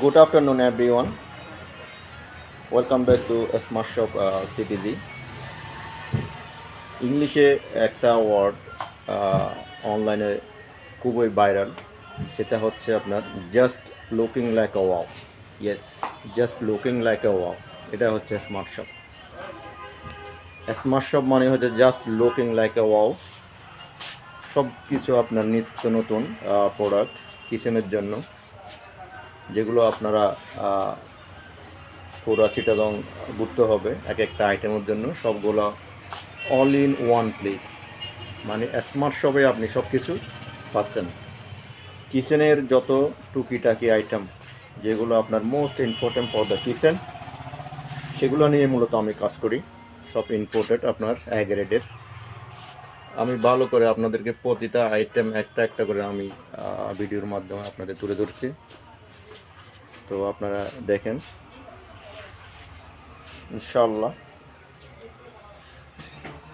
Good afternoon, everyone. Welcome back to Smart Shop CTG. ইংলিশে একটা word অনলাইনে খুবই ভাইরাল, সেটা হচ্ছে আপনার জাস্ট লুকিং লাইক আ wow. Yes, just looking like আ ওয়াও, এটা হচ্ছে স্মার্ট শপ। স্মার্ট শপ মানে হচ্ছে জাস্ট লুকিং লাইক আ ওয়াও। সব কিছু আপনার নিত্য নতুন প্রোডাক্ট কিচেনের জন্য, যেগুলো আপনারা পুরো চিটাগং ঘুরতে হবে এক একটা আইটেমের জন্য, সবগুলো অল ইন ওয়ান প্লেস। মানে স্মার্ট শপে আপনি সব কিছু পাচ্ছেন। কিচেনের যত টুকিটাকি আইটেম, যেগুলো আপনার most important for the kitchen, সেগুলো নিয়ে মূলত আমি কাজ করি। সব ইম্পোর্টেড, আপনার এ গ্রেডের। আমি ভালো করে আপনাদেরকে প্রতিটা আইটেম একটা একটা করে আমি ভিডিওর মাধ্যমে আপনাদের তুলে ধরছি, তো আপনারা দেখেন ইনশাল্লাহ।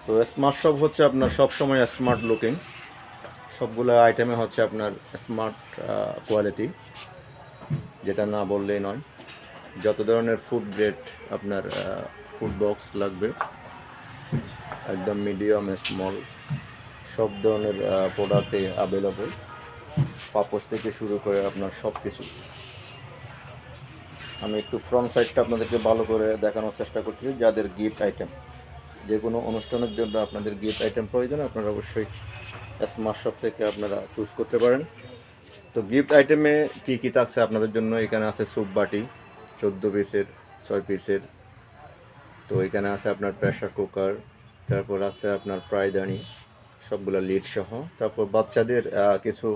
তো স্মার্ট শপ হচ্ছে আপনার সবসময় স্মার্ট লুকিং, সবগুলো আইটেমে হচ্ছে আপনার স্মার্ট কোয়ালিটি, যেটা না বললেই নয়। যত ধরনের ফুড গ্রেড আপনার ফুড বক্স লাগবে, একদম মিডিয়াম স্মল সব ধরনের প্রোডাক্টে অ্যাভেলেবল, পাপোশ থেকে শুরু করে আপনার সব কিছু। আমি একটু ফ্রন্ট সাইডটা আপনাদেরকে ভালো করে দেখানোর চেষ্টা করছি। যাদের গিফট আইটেম, যে কোনো অনুষ্ঠানের জন্য আপনাদের গিফট আইটেম প্রয়োজন, আপনারা অবশ্যই স্মার্ট শপ থেকে আপনারা চুজ করতে পারেন। তো গিফট আইটেমে কী কী থাকছে আপনাদের জন্য, এখানে আছে স্যুপ বাটি 14 পিসের, 6 পিসের। তো এখানে আছে আপনার প্রেশার কুকার, তারপর আছে আপনার ফ্রাইদানি, সবগুলো লিড সহ। তারপর বাচ্চাদের কিছু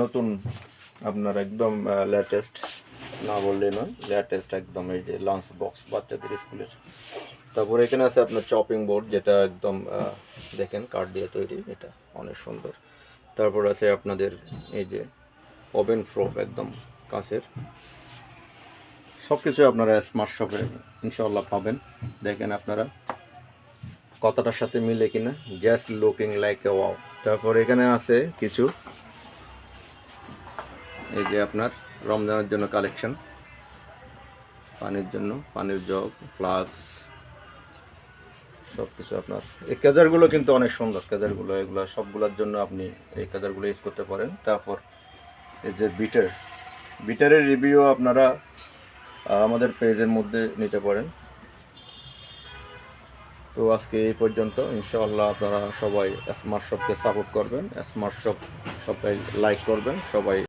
নতুন আপনার একদম লেটেস্ট, না বললে নয়, লেটেস্ট একদম, এই যে লাঞ্চ বক্স বাচ্চাদের স্কুলের। তারপর এখানে আছে আপনার চপিং বোর্ড, যেটা একদম দেখেন কাঠ দিয়ে তৈরি, এটা অনেক সুন্দর। তারপর আছে আপনাদের এই যে ওভেন প্রুফ, একদম কাঁচের। সব কিছু আপনারা স্মার্ট শপে ইনশাল্লাহ পাবেন। দেখেন আপনারা কথাটার সাথে মিলে কিনা, just looking like a wow. তারপর এখানে আছে কিছু এই যে আপনার রমজানের জন্য কালেকশন, পানির জন্য পানির জগ, ফ্লাক্স, সব কিছু আপনার। এই কেজারগুলো কিন্তু অনেক সুন্দর, কেজারগুলো এগুলো সবগুলোর জন্য আপনি এই কেজারগুলো ইউজ করতে পারেন। তারপর এই যে বিটারের রিভিউ আপনারা আমাদের পেজের মধ্যে নিতে পারেন। তো আজকে এই পর্যন্ত। ইনশাআল্লাহ আপনারা সবাই স্মার্ট শপকে সাপোর্ট করবেন, স্মার্ট শপ সবাই লাইক করবেন, সবাই